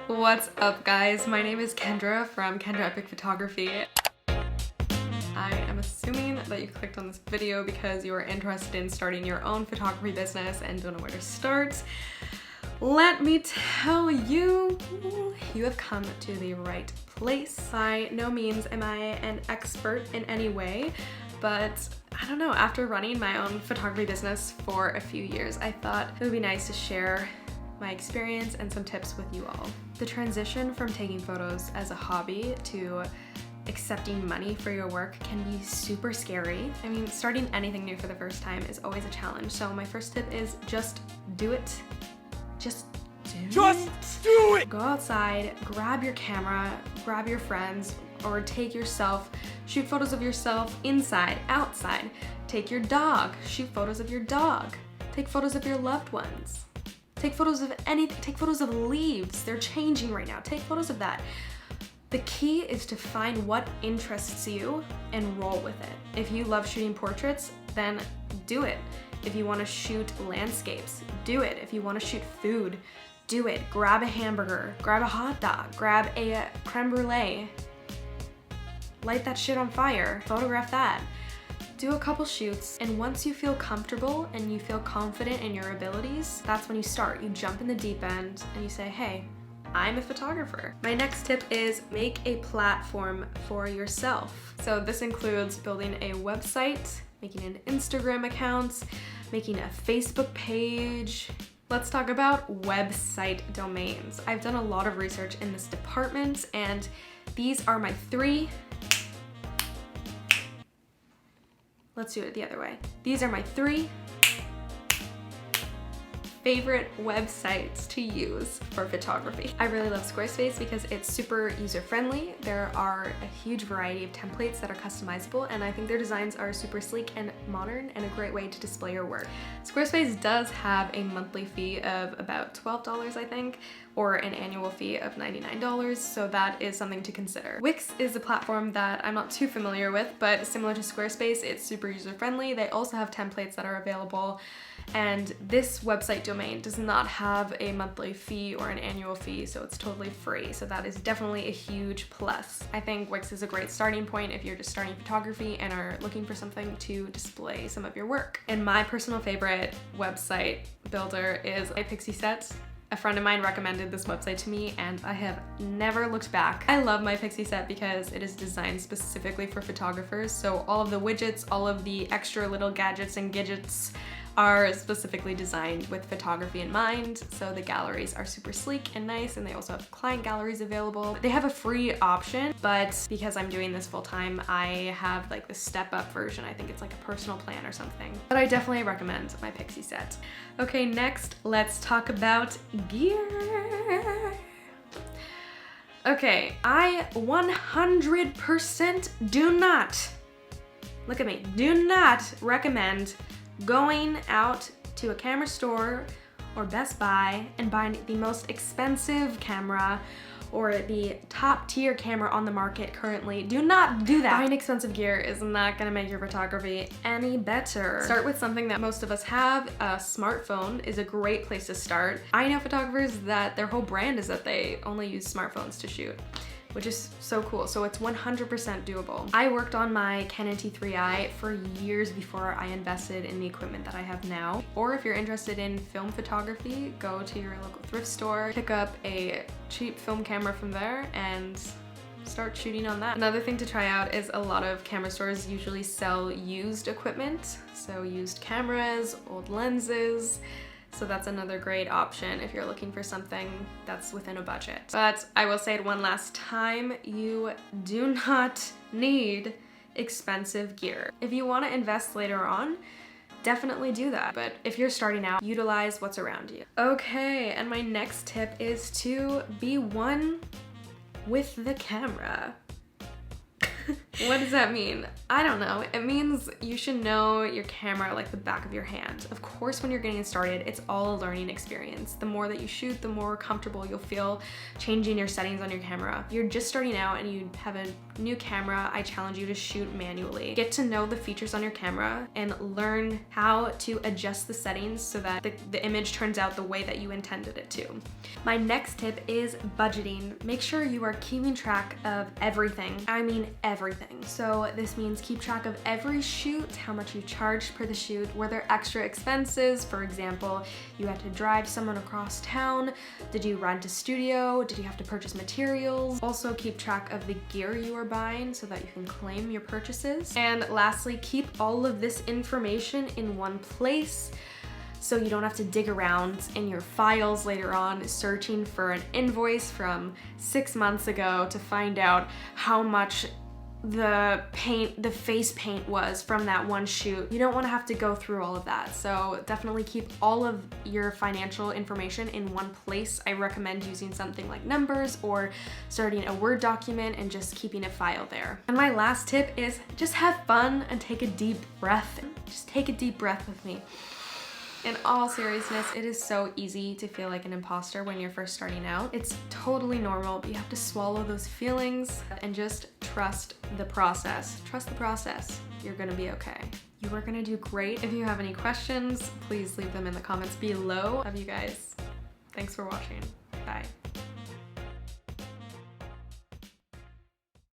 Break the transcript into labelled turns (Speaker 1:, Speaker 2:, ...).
Speaker 1: What's up, guys? My name is Kendra from Kendra Epic Photography. I am assuming that you clicked on this video because you are interested in starting your own photography business and don't know where to start. Let me tell you, you have come to the right place. By no means am I an expert in any way, but I don't know, after running my own photography business for a few years, I thought it would be nice to share my experience and some tips with you all. The transition from taking photos as a hobby to accepting money for your work can be super scary. I mean, starting anything new for the first time is always a challenge. So my first tip is just do it. Just do it! Go outside, grab your camera, grab your friends, or take yourself, shoot photos of yourself inside, outside. Take your dog, shoot photos of your dog. Take photos of your loved ones. Take photos of anything, take photos of leaves. They're changing right now. Take photos of that. The key is to find what interests you and roll with it. If you love shooting portraits, then do it. If you want to shoot landscapes, do it. If you want to shoot food, do it. Grab a hamburger, grab a hot dog, grab a creme brulee. Light that shit on fire, photograph that. Do a couple shoots, and once you feel comfortable and you feel confident in your abilities, that's when you start. You jump in the deep end and you say, hey, I'm a photographer. My next tip is make a platform for yourself. So this includes building a website, making an Instagram account, making a Facebook page. Let's talk about website domains. I've done a lot of research in this department, and these are my three. Let's do it the other way. These are my three favorite websites to use for photography. I really love Squarespace because it's super user-friendly. There are a huge variety of templates that are customizable, and I think their designs are super sleek and modern and a great way to display your work. Squarespace does have a monthly fee of about $12, I think, or an annual fee of $99, so that is something to consider. Wix is a platform that I'm not too familiar with, but similar to Squarespace, it's super user-friendly. They also have templates that are available, and this website domain does not have a monthly fee or an annual fee, so it's totally free. So that is definitely a huge plus. I think Wix is a great starting point if you're just starting photography and are looking for something to display some of your work. And my personal favorite website builder is iPixieSet. A friend of mine recommended this website to me, and I have never looked back. I love MyPixieSet because it is designed specifically for photographers, so all of the widgets, all of the extra little gadgets and gadgets are specifically designed with photography in mind. So the galleries are super sleek and nice, and they also have client galleries available. They have a free option, but because I'm doing this full time, I have like the step up version. I think it's like a personal plan or something. But I definitely recommend MyPixieSet. Okay, next, let's talk about gear. Okay, I 100% do not, look at me, do not recommend going out to a camera store or Best Buy and buying the most expensive camera or the top tier camera on the market currently. Do not do that. Buying expensive gear is not gonna make your photography any better. Start with something that most of us have. A smartphone is a great place to start. I know photographers that their whole brand is that they only use smartphones to shoot, which is so cool. So it's 100% doable. I worked on my Canon T3i for years before I invested in the equipment that I have now. Or if you're interested in film photography, go to your local thrift store, pick up a cheap film camera from there, and start shooting on that. Another thing to try out is a lot of camera stores usually sell used equipment. So used cameras, old lenses. So that's another great option if you're looking for something that's within a budget. But I will say it one last time, you do not need expensive gear. If you want to invest later on, definitely do that. But if you're starting out, utilize what's around you. Okay, and my next tip is to be one with the camera. What does that mean? I don't know. It means you should know your camera like the back of your hand. Of course, when you're getting started, it's all a learning experience. The more that you shoot, the more comfortable you'll feel changing your settings on your camera. If you're just starting out and you have a new camera, I challenge you to shoot manually. Get to know the features on your camera and learn how to adjust the settings so that the image turns out the way that you intended it to. My next tip is budgeting. Make sure you are keeping track of everything. I mean everything. So this means keep track of every shoot, how much you charged per the shoot, were there extra expenses? For example, you had to drive someone across town, did you rent a studio, did you have to purchase materials? Also keep track of the gear you are buying so that you can claim your purchases. And lastly, keep all of this information in one place so you don't have to dig around in your files later on searching for an invoice from 6 months ago to find out how much the face paint was from that one shoot. You don't want to have to go through all of that. So definitely keep all of your financial information in one place. I recommend using something like Numbers or starting a Word document and just keeping a file there. And my last tip is just have fun and take a deep breath. Just take a deep breath with me. In all seriousness, it is so easy to feel like an imposter when you're first starting out. It's totally normal, but you have to swallow those feelings and just trust the process. Trust the process. You're gonna be okay. You are gonna do great. If you have any questions, please leave them in the comments below. Love you guys. Thanks for watching. Bye.